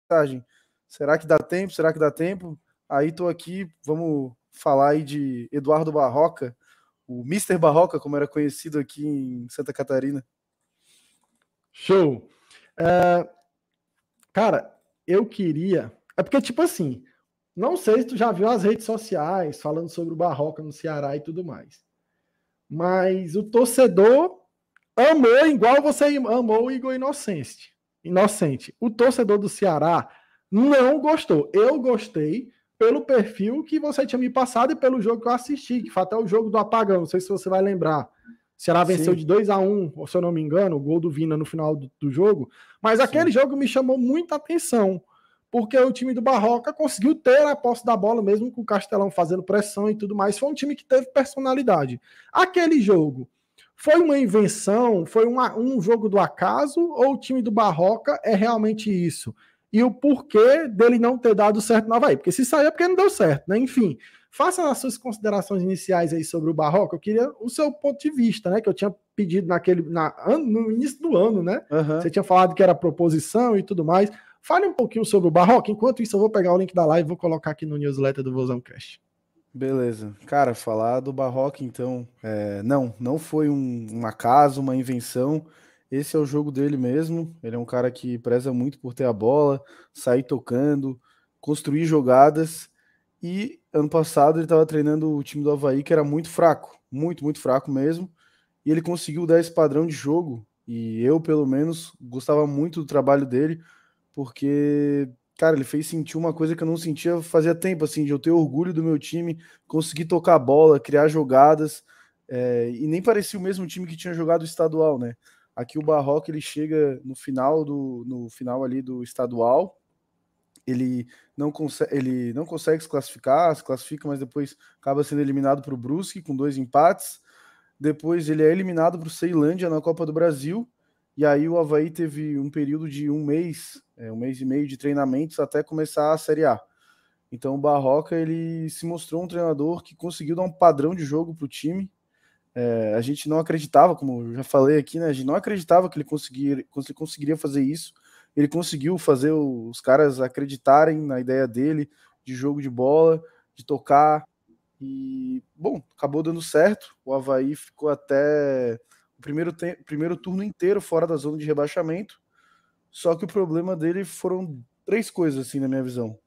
mensagem. Será que dá tempo? Será que dá tempo? Aí tô aqui, vamos falar aí de Eduardo Barroca, o Mister Barroca, como era conhecido aqui em Santa Catarina. Show! Cara, eu queria... É porque, tipo assim, não sei se tu já viu as redes sociais falando sobre o Barroca no Ceará e tudo mais. Mas o torcedor amou igual você amou o Igor Inocente. O torcedor do Ceará não gostou. Eu gostei pelo perfil que você tinha me passado e pelo jogo que eu assisti, que foi até o jogo do apagão. Não sei se você vai lembrar. O Ceará venceu de 2-1, se eu não me engano, o gol do Vina no final do jogo. Mas aquele jogo me chamou muita atenção, porque o time do Barroca conseguiu ter a posse da bola, mesmo com o Castelão fazendo pressão e tudo mais. Foi um time que teve personalidade. Aquele jogo foi uma invenção? Foi um jogo do acaso? Ou o time do Barroca é realmente isso? E o porquê dele não ter dado certo no Avaí? Porque se saiu é porque não deu certo, né? Enfim, faça as suas considerações iniciais aí sobre o Barroca. Eu queria o seu ponto de vista, né? Que eu tinha pedido no início do ano, né? Uhum. Você tinha falado que era proposição e tudo mais. Fale um pouquinho sobre o Barroca. Enquanto isso, eu vou pegar o link da live e vou colocar aqui no newsletter do Vozão Cast. Beleza. Cara, falar do Barroca, então, não foi um acaso, uma invenção. Esse é o jogo dele mesmo. Ele é um cara que preza muito por ter a bola, sair tocando, construir jogadas. E ano passado ele estava treinando o time do Avaí, que era muito fraco, muito fraco mesmo. E ele conseguiu dar esse padrão de jogo. E eu, pelo menos, gostava muito do trabalho dele, porque, cara, ele fez sentir uma coisa que eu não sentia fazia tempo, assim, de eu ter orgulho do meu time, conseguir tocar a bola, criar jogadas, e nem parecia o mesmo time que tinha jogado o estadual, né? Aqui o Barroca, ele chega no final ali do estadual, ele não consegue se classifica, mas depois acaba sendo eliminado para o Brusque com 2 empates. Depois ele é eliminado para o Ceilândia na Copa do Brasil. E aí o Avaí teve um período de um mês e meio de treinamentos até começar a Série A. Então o Barroca, ele se mostrou um treinador que conseguiu dar um padrão de jogo para o time. A gente não acreditava, como eu já falei aqui, né? A gente não acreditava que ele conseguiria fazer isso. Ele conseguiu fazer os caras acreditarem na ideia dele de jogo de bola, de tocar. E, bom, acabou dando certo. O Avaí ficou até o primeiro turno inteiro fora da zona de rebaixamento. Só que o problema dele foram 3 coisas, assim, na minha visão.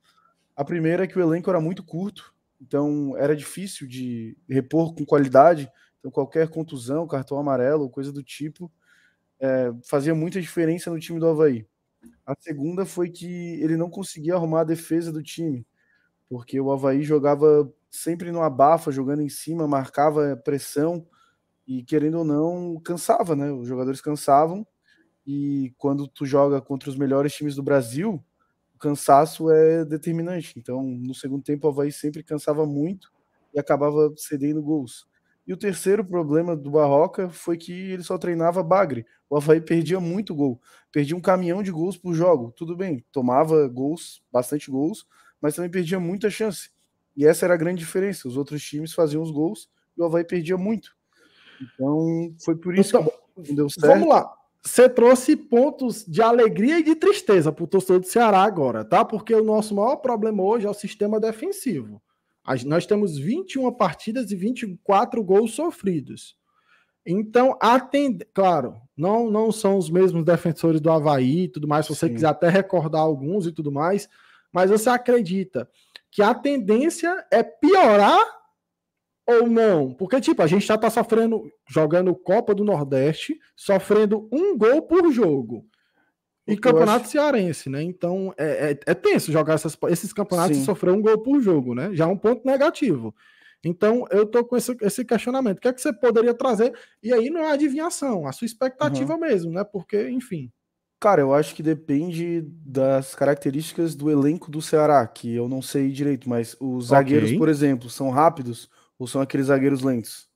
A primeira é que o elenco era muito curto, então era difícil de repor com qualidade. Então, qualquer contusão, cartão amarelo, coisa do tipo, fazia muita diferença no time do Avaí. A segunda foi que ele não conseguia arrumar a defesa do time, porque o Avaí jogava sempre no abafa, jogando em cima, marcava pressão e, querendo ou não, cansava, né? Os jogadores cansavam, e quando tu joga contra os melhores times do Brasil, o cansaço é determinante. Então, no segundo tempo, o Avaí sempre cansava muito e acabava cedendo gols. E o terceiro problema do Barroca foi que ele só treinava bagre. O Avaí perdia muito gol. Perdia um caminhão de gols por jogo. Tudo bem, tomava gols, bastante gols, mas também perdia muita chance. E essa era a grande diferença. Os outros times faziam os gols e o Avaí perdia muito. Então, foi por isso Então, que não deu certo. vamos lá. Você trouxe pontos de alegria e de tristeza para o torcedor do Ceará agora, tá? Porque o nosso maior problema hoje é o sistema defensivo. Nós temos 21 partidas e 24 gols sofridos. Então, claro, não são os mesmos defensores do Avaí e tudo mais, se você quiser até recordar alguns e tudo mais, mas você acredita que a tendência é piorar ou não? Porque, tipo, a gente já tá jogando Copa do Nordeste, sofrendo um gol por jogo. E campeonato cearense, né? Então, é tenso jogar esses campeonatos e sofrer um gol por jogo, né? Já é um ponto negativo. Então, eu tô com esse questionamento. O que é que você poderia trazer? E aí não é adivinhação, a sua expectativa mesmo, né? Porque, enfim. Cara, eu acho que depende das características do elenco do Ceará, que eu não sei direito, mas os zagueiros, por exemplo, são rápidos ou são aqueles zagueiros lentos?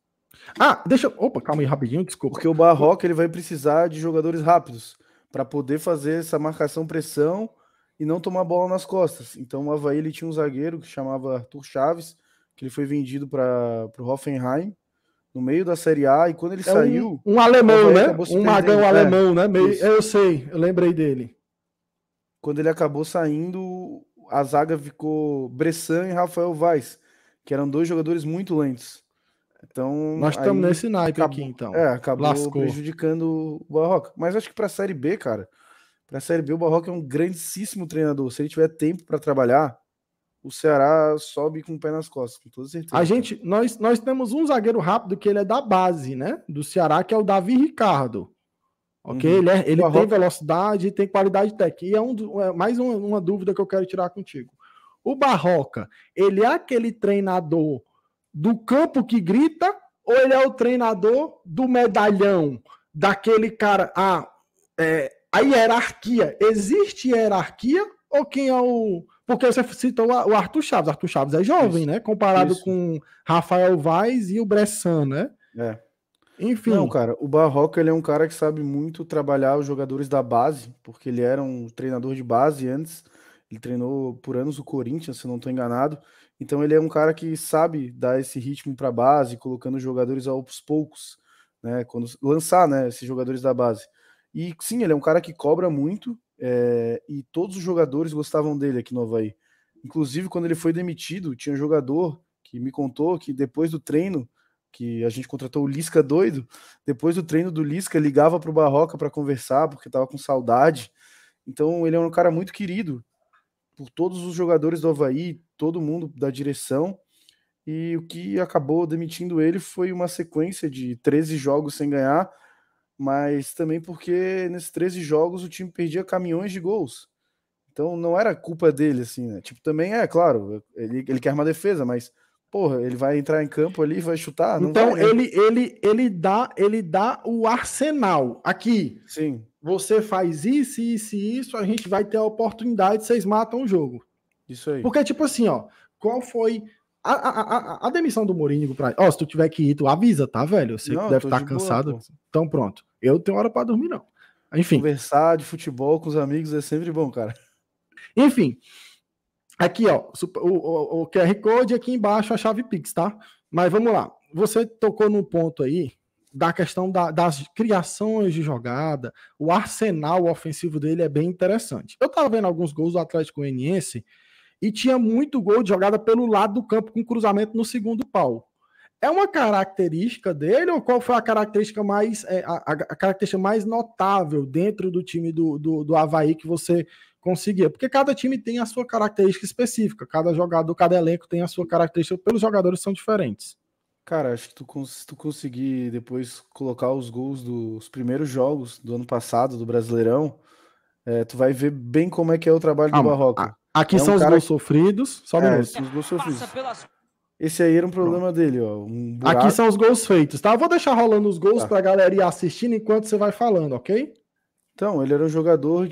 Opa, calma aí, rapidinho, desculpa. Porque o Barroca, ele vai precisar de jogadores rápidos para poder fazer essa marcação-pressão e não tomar bola nas costas. Então o Avaí, ele tinha um zagueiro que chamava Arthur Chaves, que ele foi vendido para o Hoffenheim no meio da Série A, e quando ele saiu... Um alemão, né? Um magão alemão, né? Eu sei, eu lembrei dele. quando ele acabou saindo, a zaga ficou Bressan e Rafael Vaz, que eram dois jogadores muito lentos. Então, Nós estamos aí nesse naipe aqui, então. acabou Lascou. prejudicando o Barroca. Mas acho que para a Série B, cara, para a Série B o Barroca é um grandíssimo treinador. Se ele tiver tempo para trabalhar, o Ceará sobe com o pé nas costas, com toda A certeza, cara. gente, nós temos um zagueiro rápido que ele é da base, né? Do Ceará, que é o Davi Ricardo. Ok? Uhum. O Ele tem Barroca, velocidade e tem qualidade técnica. E é mais uma dúvida que eu quero tirar contigo. O Barroca, ele é aquele treinador do campo que grita ou ele é o treinador do medalhão? Daquele cara. A hierarquia. Existe hierarquia ou quem é o. Porque você citou o Arthur Chaves. Arthur Chaves é jovem, isso, né? Comparado isso, com Rafael Vaz e o Bressan, né? é. Não, Enfim. cara, o Barroca ele é um cara que sabe muito trabalhar os jogadores da base, porque ele era um treinador de base antes. Ele treinou por anos o Corinthians, se eu não estou enganado. Então ele é um cara que sabe dar esse ritmo para a base, colocando os jogadores aos poucos, né? Quando lançar, né, esses jogadores da base. E sim, ele é um cara que cobra muito, e todos os jogadores gostavam dele aqui no Avaí. Inclusive, quando ele foi demitido, tinha um jogador que me contou que depois do treino que a gente contratou o Lisca doido, depois do treino do Lisca, ligava pro Barroca para conversar, porque tava com saudade. Então ele é um cara muito querido por todos os jogadores do Avaí, todo mundo da direção. E o que acabou demitindo ele foi uma sequência de 13 jogos sem ganhar, mas também porque nesses 13 jogos o time perdia caminhões de gols. Então não era culpa dele, assim, né? Tipo, também é, claro, ele quer uma defesa, mas, porra, ele vai entrar em campo ali, vai chutar? Não vai, Então né? ele dá o arsenal. Aqui, Sim, você faz isso, isso e isso, a gente vai ter a oportunidade, vocês matam o jogo. isso aí. Porque, tipo assim, ó, qual foi a demissão do Mourinho pra. Ó, se tu tiver que ir, tu avisa, tá, velho? Eu sei que tu Não, eu deve tô estar de boa, cansado. pô. Então, pronto. Eu tenho hora pra dormir, não. Enfim. Conversar de futebol com os amigos é sempre bom, cara. Enfim. Aqui, ó, o QR Code aqui embaixo, a chave Pix, tá? Mas vamos lá. Você tocou num ponto aí da questão das criações de jogada, o arsenal ofensivo dele é bem interessante. Eu tava vendo alguns gols do Atlético Goianiense e tinha muito gol de jogada pelo lado do campo com cruzamento no segundo pau. É uma característica dele ou qual foi a característica a característica mais notável dentro do time do Avaí que você conseguia? Porque cada time tem a sua característica específica, cada jogador, cada elenco tem a sua característica, pelos jogadores são diferentes. Cara, acho que se tu conseguir depois colocar os gols dos primeiros jogos do ano passado, do Brasileirão, tu vai ver bem como é que é o trabalho do Calma, Barroca. aqui É um são os cara gols que. sofridos, só um minuto. São os gols sofridos. Esse aí era um Pronto. problema dele, ó. Um Aqui buraco. são os gols feitos, tá? Eu vou deixar rolando os gols Tá. pra galera ir assistindo enquanto você vai falando, ok? Então, ele era um jogador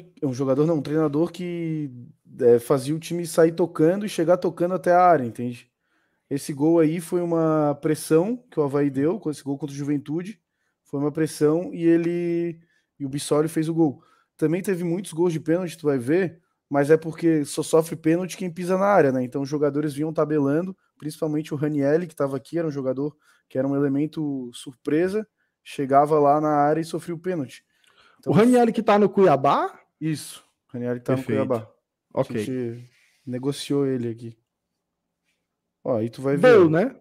não, um treinador que fazia o time sair tocando e chegar tocando até a área, entende? Esse gol aí foi uma pressão que o Avaí deu, com esse gol contra o Juventude. Foi uma pressão e o Bissoli fez o gol. Também teve muitos gols de pênalti, tu vai ver, mas é porque só sofre pênalti quem pisa na área, né? Então os jogadores vinham tabelando, principalmente o Ranielli, que estava aqui, era um jogador que era um elemento surpresa, chegava lá na área e sofria o pênalti. O Então, Ranielli que tá no Cuiabá? isso. O Ranielli tá no Perfeito. Cuiabá. A Ok. gente negociou ele aqui. Ó, aí tu vai ver, Gol, ó. né?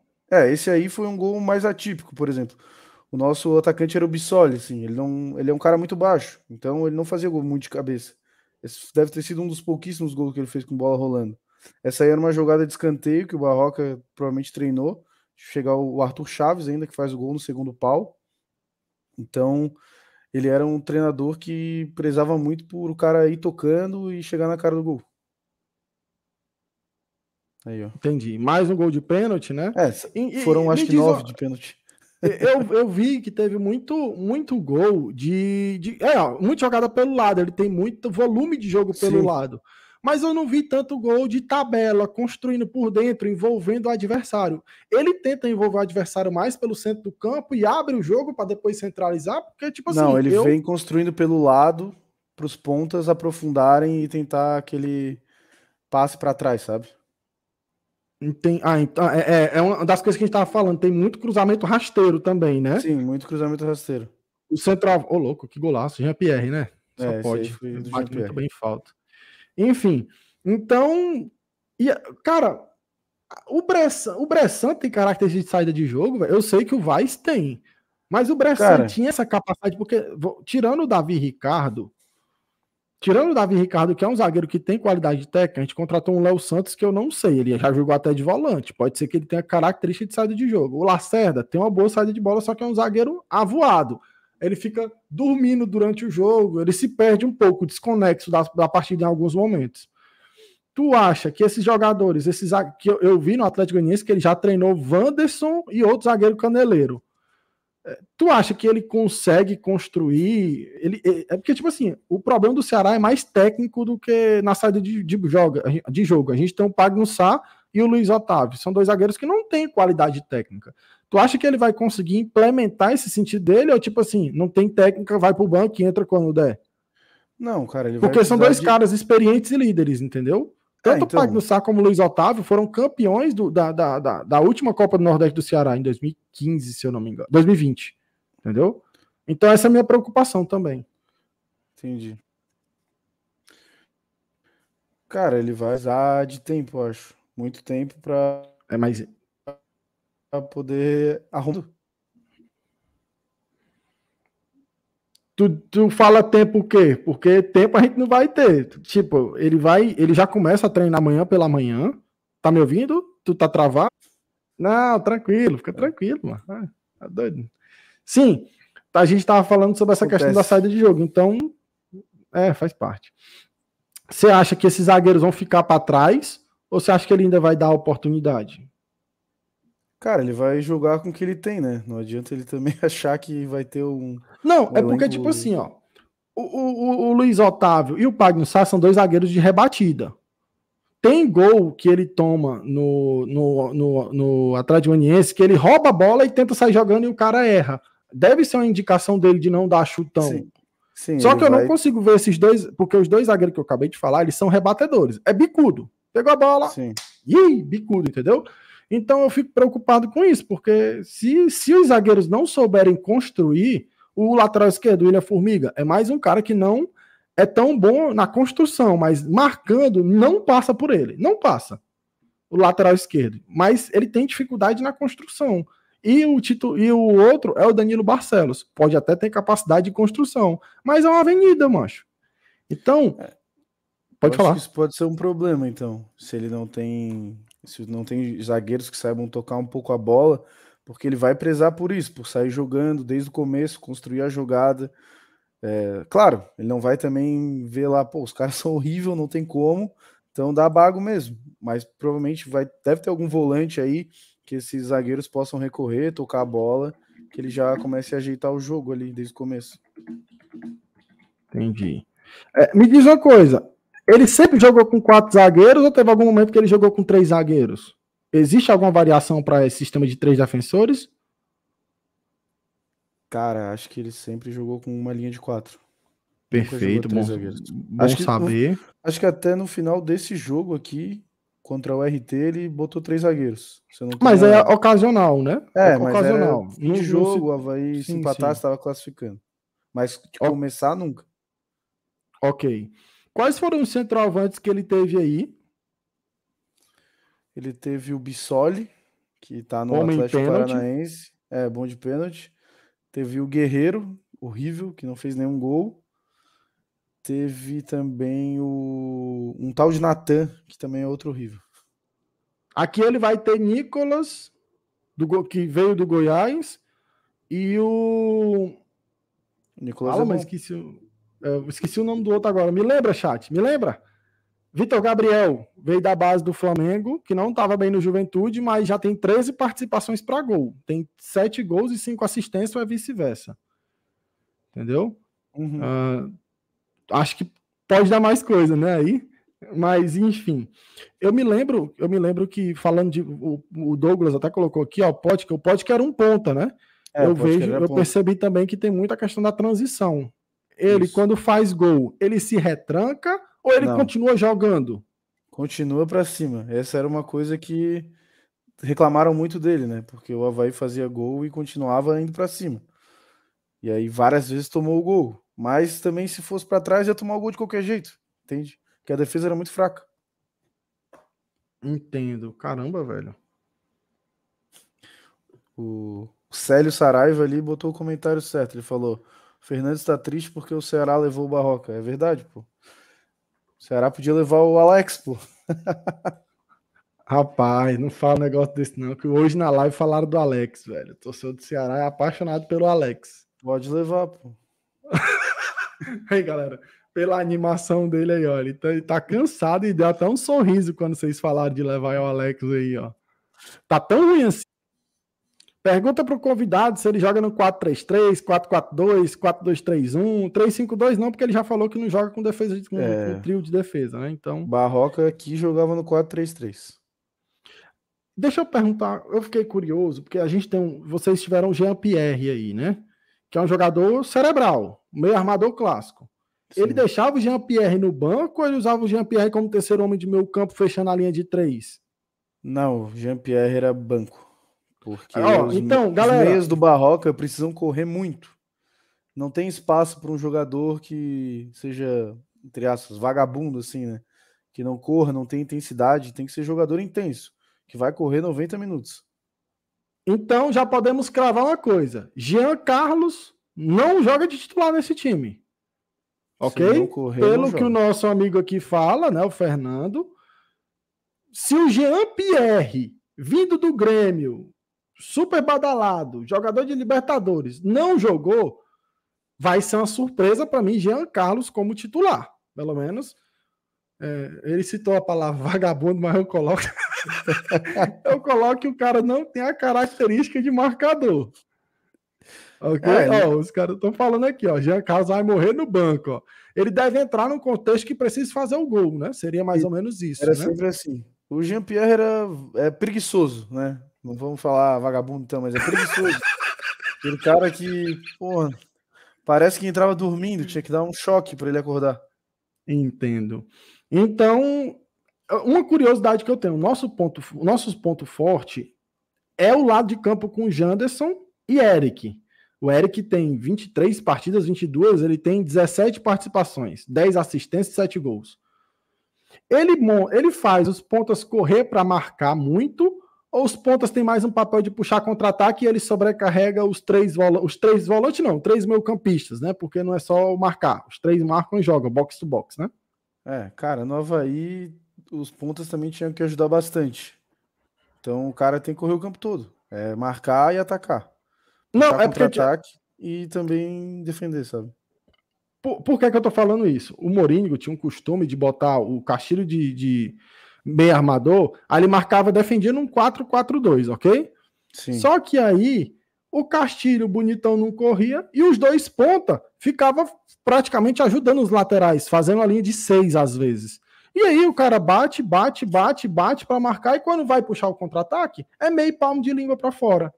Esse aí foi um gol mais atípico, por exemplo. O nosso atacante era o Bissoli, assim, ele é um cara muito baixo, então ele não fazia gol muito de cabeça. Esse deve ter sido um dos pouquíssimos gols que ele fez com bola rolando. Essa aí era uma jogada de escanteio que o Barroca provavelmente treinou. Chegar o Arthur Chaves ainda, que faz o gol no segundo pau. Então, ele era um treinador que prezava muito por o cara ir tocando e chegar na cara do gol. Aí, ó. Entendi. Mais um gol de pênalti, né? Foram acho Me que diz, 9 ó, de pênalti. eu vi que teve muito gol muita jogada pelo lado. Ele tem muito volume de jogo pelo Sim. lado. Mas eu não vi tanto gol de tabela, construindo por dentro, envolvendo o adversário. Ele tenta envolver o adversário mais pelo centro do campo e abre o jogo para depois centralizar, porque, tipo Não, assim, ele vem construindo pelo lado para os pontas aprofundarem e tentar aquele passe para trás, sabe? Então, é uma das coisas que a gente tava falando. Tem muito cruzamento rasteiro também, né? Sim, muito cruzamento rasteiro. O central. Ô, louco, que golaço. Jean-Pierre, né? Só Esse aí pode. foi do Bate muito Jean-Pierre. bem falta. Enfim, então, cara, o Bressan tem característica de saída de jogo, velho. Eu sei que o Vaz tem, mas o Bressan Cara, tinha essa capacidade, porque tirando o Davi Ricardo, que é um zagueiro que tem qualidade técnica, a gente contratou um Léo Santos que eu não sei, ele já jogou até de volante, pode ser que ele tenha característica de saída de jogo. O Lacerda tem uma boa saída de bola, só que é um zagueiro avoado. Ele fica dormindo durante o jogo, ele se perde um pouco, desconexo da partida em alguns momentos. Tu acha que esses jogadores, que eu vi no Atlético Goianiense, que ele já treinou Wanderson e outro zagueiro caneleiro, tu acha que ele consegue construir? É porque, tipo assim, o problema do Ceará é mais técnico do que na saída de jogo. A gente tem o Pagno Sá e o Luiz Otávio. São dois zagueiros que não têm qualidade técnica. Tu acha que ele vai conseguir implementar esse sentido dele? Ou, tipo assim, não tem técnica, vai pro banco e entra quando der? não, cara, ele vai Porque são precisar dois de. caras experientes e líderes, entendeu? Tanto o Então, Pagno Sá como o Luiz Otávio foram campeões da última Copa do Nordeste do Ceará, em 2015, se eu não me engano. 2020, entendeu? Então essa é a minha preocupação também. entendi. Cara, ele vai usar de tempo, eu acho. Muito tempo pra Mas poder arrumar. tu fala tempo o quê? Porque tempo a gente não vai ter. Tipo, ele já começa a treinar amanhã pela manhã. Tá me ouvindo? Tu tá travado? Não, tranquilo, fica tranquilo, mano. Tá doido. Sim, a gente tava falando sobre essa questão da Acontece. saída de jogo, então, faz parte. Você acha que esses zagueiros vão ficar para trás ou você acha que ele ainda vai dar oportunidade? Cara, ele vai jogar com o que ele tem, né? Não adianta ele também achar que vai ter Não, um é porque, tipo elenco. assim, ó. O Luiz Otávio e o Pagno Sá são dois zagueiros de rebatida. Tem gol que ele toma no Atlético Goianiense que ele rouba a bola e tenta sair jogando e o cara erra. Deve ser uma indicação dele de não dar chutão. Sim, sim, Só ele que eu não vai. consigo ver esses dois, porque os dois zagueiros que eu acabei de falar, eles são rebatedores. É bicudo. Pegou a bola, Sim. bicudo, entendeu? Então eu fico preocupado com isso, porque se os zagueiros não souberem construir, o lateral esquerdo, o William Formiga, é mais um cara que não é tão bom na construção, mas marcando não passa por ele. Não passa o lateral esquerdo. Mas ele tem dificuldade na construção. E o outro é o Danilo Barcelos. Pode até ter capacidade de construção, mas é uma avenida, macho. Então, Eu pode acho que falar. isso pode ser um problema, então. Se ele não tem. Se não tem zagueiros que saibam tocar um pouco a bola, porque ele vai prezar por isso, por sair jogando desde o começo, construir a jogada. Claro, ele não vai também ver lá, pô, os caras são horríveis, não tem como, então dá bago mesmo. Mas provavelmente deve ter algum volante aí que esses zagueiros possam recorrer, tocar a bola, que ele já comece a ajeitar o jogo ali desde o começo. Entendi. Me diz uma coisa. Ele sempre jogou com 4 zagueiros ou teve algum momento que ele jogou com 3 zagueiros? Existe alguma variação para esse sistema de 3 defensores? Cara, acho que ele sempre jogou com uma linha de 4. Nunca jogou Perfeito, bom, três zagueiros. bom Acho que, saber. acho que até no final desse jogo aqui, contra o RT, ele botou 3 zagueiros, se eu não tô Mas é enganado. ocasional, né? É Mas era ocasional. fim de Não jogo, o Avaí se sim, empatasse, sim. estava classificando. Mas de O- começar, nunca. ok. Quais foram os centroavantes que ele teve aí? Ele teve o Bissoli, que tá no Homem Atlético pênalti. Paranaense, bom de pênalti. Teve o Guerreiro, horrível, que não fez nenhum gol. Teve também um tal de Natan, que também é outro horrível. Aqui ele vai ter Nicolas, que veio do Goiás, e o. O Nicolas Fala, é mas bom. esqueci o nome do outro agora. Me lembra, chat? Me lembra? Vitor Gabriel veio da base do Flamengo, que não estava bem no Juventude, mas já tem 13 participações para gol. Tem 7 gols e 5 assistências, ou é vice-versa. Entendeu? Uhum. Acho que pode dar mais coisa, né? Aí. Mas, enfim. Eu me lembro que, falando de. O Douglas até colocou aqui, ó, o Potker era um ponta, né? O Potker era Eu ponta. percebi também que tem muita questão da transição. Ele, Isso. quando faz gol, ele se retranca ou ele Não, continua jogando? continua pra cima. Essa era uma coisa que reclamaram muito dele, né? Porque o Avaí fazia gol e continuava indo pra cima. E aí várias vezes tomou o gol. Mas também se fosse pra trás ia tomar o gol de qualquer jeito, entende? porque a defesa era muito fraca. Entendo. Caramba, velho. O Célio Saraiva ali botou o comentário certo. Ele falou: o Fernandes está triste porque o Ceará levou o Barroca. É verdade, pô. O Ceará podia levar o Alex, pô. Rapaz, não fala um negócio desse não, que hoje na live falaram do Alex, velho. O torcedor do Ceará é apaixonado pelo Alex. Pode levar, pô. Aí, galera, pela animação dele aí, ó. Ele tá cansado e deu até um sorriso quando vocês falaram de levar o Alex aí, ó. Tá tão ruim assim. Pergunta pro convidado se ele joga no 4-3-3, 4-4-2, 4-2-3-1, 3-5-2 não, porque ele já falou que não joga com defesa, com trio de defesa, né? Então, Barroca aqui jogava no 4-3-3. deixa eu perguntar, eu fiquei curioso, porque a gente tem vocês tiveram o Jean-Pierre aí, né? Que é um jogador cerebral, meio armador clássico. Sim. Ele deixava o Jean-Pierre no banco ou ele usava o Jean-Pierre como terceiro homem de meio campo, fechando a linha de 3? Não, o Jean-Pierre era banco. Porque então, os galera, meias do Barroca precisam correr muito. Não tem espaço para um jogador que seja, entre aspas, vagabundo, assim, né? Que não corra, não tem intensidade. Tem que ser jogador intenso, que vai correr 90 minutos. Então já podemos cravar uma coisa. Jean Carlos não joga de titular nesse time. Ok? Se não correr, Pelo não que o joga. nosso amigo aqui fala, né, o Fernando, se o Jean-Pierre, vindo do Grêmio, super badalado, jogador de Libertadores, não jogou, vai ser uma surpresa para mim, Jean Carlos como titular. Pelo menos. Ele citou a palavra vagabundo, mas eu coloco que o cara não tem a característica de marcador. Ok? Os caras estão falando aqui, ó. Jean Carlos vai morrer no banco, ó. Ele deve entrar num contexto que precisa fazer o gol, né? Seria mais ou menos isso, Era né? sempre assim. O Jean-Pierre era preguiçoso, né? Não vamos falar vagabundo então, mas é preguiçoso. Aquele cara que, porra, parece que entrava dormindo, tinha que dar um choque para ele acordar. Entendo. Então, uma curiosidade que eu tenho, nosso ponto forte é o lado de campo com Janderson e Eric. O Eric tem 23 partidas, 22, ele tem 17 participações, 10 assistências e 7 gols. Ele faz os pontas correr para marcar muito, ou os pontas têm mais um papel de puxar contra-ataque e ele sobrecarrega os três volantes, não, 3 meio-campistas, né? Porque não é só marcar, os 3 marcam e jogam, box to box, né? Cara, no Avaí, os pontas também tinham que ajudar bastante. Então o cara tem que correr o campo todo. Marcar e atacar. Puxar contra-ataque e também defender, sabe? Por que eu tô falando isso? O Mourinho tinha um costume de botar o Castilho de meio armador, aí ele marcava defendendo um 4-4-2, ok? Sim. Só que aí o Castilho bonitão não corria e os dois ponta ficava praticamente ajudando os laterais, fazendo a linha de 6 às vezes. E aí o cara bate para marcar e quando vai puxar o contra-ataque, é meio palmo de língua para fora.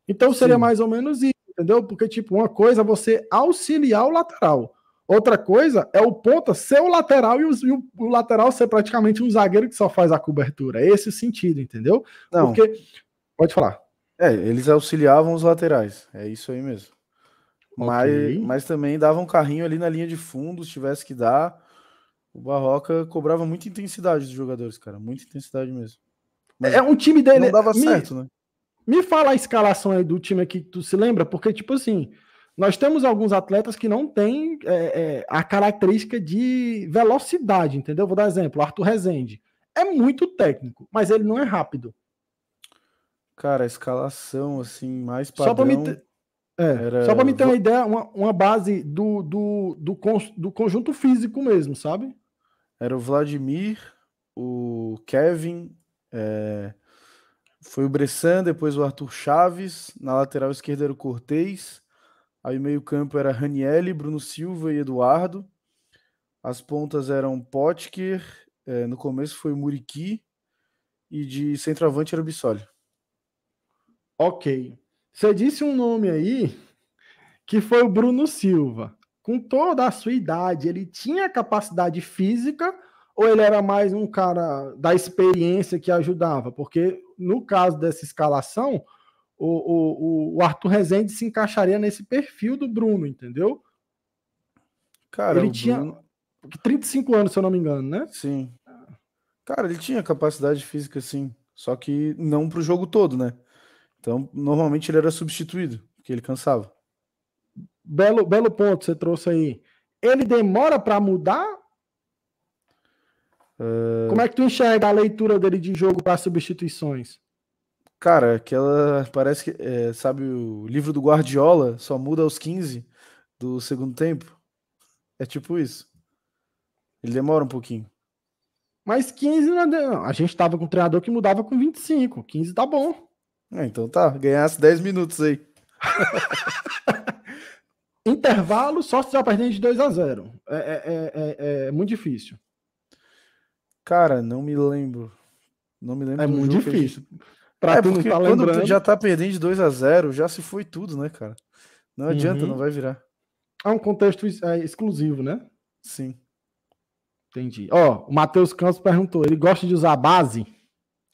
Então seria mais ou menos isso, entendeu? Porque, tipo, uma coisa é você auxiliar o lateral. Outra coisa é o ponta ser o lateral e o lateral ser praticamente um zagueiro que só faz a cobertura. É esse o sentido, entendeu? Não. Porque... Pode falar. Eles auxiliavam os laterais. É isso aí mesmo. Okay. Mas também dava um carrinho ali na linha de fundo, se tivesse que dar. O Barroca cobrava muita intensidade dos jogadores, cara. Muita intensidade mesmo. Mas um time dele... não dava certo, né? Me fala a escalação aí do time aqui que tu se lembra, porque, tipo assim, nós temos alguns atletas que não têm a característica de velocidade, entendeu? Vou dar exemplo, Arthur Rezende. É muito técnico, mas ele não é rápido. Cara, a escalação, assim, mais Só para padrão... Só para me ter uma ideia, uma base do conjunto físico mesmo, sabe? Era o Vladimir, o Kevin... Foi o Bressan, depois o Arthur Chaves, na lateral esquerda era o Cortez, aí o meio-campo era Ranielli, Bruno Silva e Eduardo. As pontas eram Potker, no começo foi o Muriqui, e de centroavante era o Bissoli. Ok. Você disse um nome aí que foi o Bruno Silva. Com toda a sua idade, ele tinha capacidade física ou ele era mais um cara da experiência que ajudava? Porque no caso dessa escalação, o Arthur Rezende se encaixaria nesse perfil do Bruno, entendeu? Cara, ele tinha... Bruno... 35 anos, se eu não me engano, né? Sim. Cara, ele tinha capacidade física, sim. Só que não pro jogo todo, né? Então, normalmente ele era substituído, porque ele cansava. Belo ponto você trouxe aí. Ele demora para mudar? Como é que tu enxerga a leitura dele de jogo para substituições? Cara, aquela. Parece que. Sabe o livro do Guardiola? Só muda aos 15 do segundo tempo? É tipo isso. Ele demora um pouquinho. Mas 15 não, a gente tava com um treinador que mudava com 25. 15 tá bom. Então tá, ganhasse 10 minutos aí. Intervalo, só se já perdendo de 2-0. É muito difícil. Cara, não me lembro. Não me lembro É de um muito jogo que a gente. difícil. Pra tu não Porque tá quando já lembrando. tá perdendo de 2-0, já se foi tudo, né, cara? Não adianta, não Uhum. vai virar. É um contexto exclusivo, né? Sim, Entendi. Ó, o Matheus Campos perguntou: ele gosta de usar base?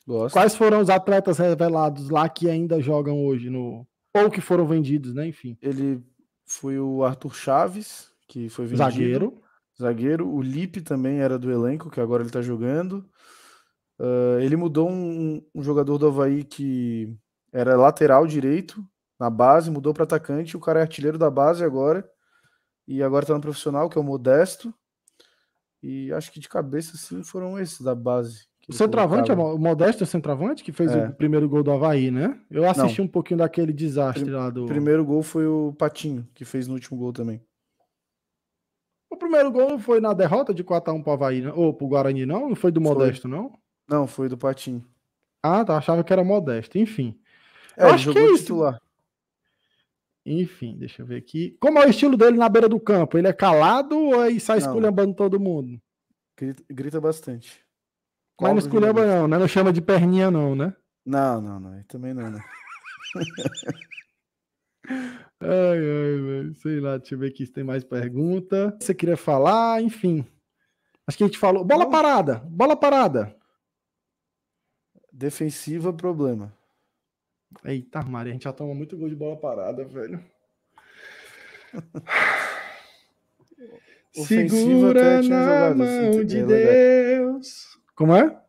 gosto. Quais foram os atletas revelados lá que ainda jogam hoje no. Ou que foram vendidos, né? Enfim. Ele foi o Arthur Chaves, que foi vendido. Zagueiro. Zagueiro. O Lipe também era do elenco, que agora ele tá jogando. Ele mudou um jogador do Avaí que era lateral direito na base, mudou para atacante. O cara é artilheiro da base agora. E agora tá no profissional, que é o Modesto. E acho que de cabeça, sim, foram esses da base que O ele centroavante, colocava. o Modesto é o centroavante, que fez o É, primeiro gol do Avaí, né? Eu assisti não. um pouquinho daquele desastre lá do. Primeiro gol foi o Patinho, que fez no último gol também. O primeiro gol foi na derrota de 4-1 pro Avaí, né? Ou pro Guarani, não? Não foi do Foi. Modesto, não? Não, foi do Patinho. Ah, tá. Achava que era Modesto. Enfim. Eu É, ele acho que jogou é isso. titular. Enfim, deixa eu ver aqui. Como é o estilo dele na beira do campo? Ele é calado ou aí sai Não, esculhambando todo mundo? grita bastante. Mas não Cobra os esculhamba jogadores. não, né? Não chama de perninha não, né? Não, não, não. Aí também não, né? Ai, ai, velho. Sei lá, deixa eu ver aqui se tem mais pergunta. Você queria falar, enfim. Acho que a gente falou. Bola Não, parada, bola parada. defensiva, problema. Eita, Maria, a gente já toma muito gol de bola parada, velho. Ofensiva até Segura tinha na jogadas mão de legais. Deus. Como é?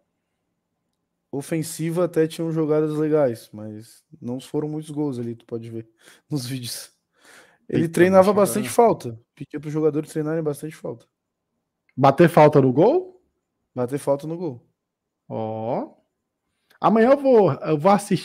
Ofensiva até tinham jogadas legais, mas não foram muitos gols ali, tu pode ver nos vídeos. Ele Eita, treinava bicho, bastante agora. falta. Pedia para os jogadores treinarem bastante falta. Bater falta no gol? Bater falta no gol. Ó. Amanhã eu vou assistir.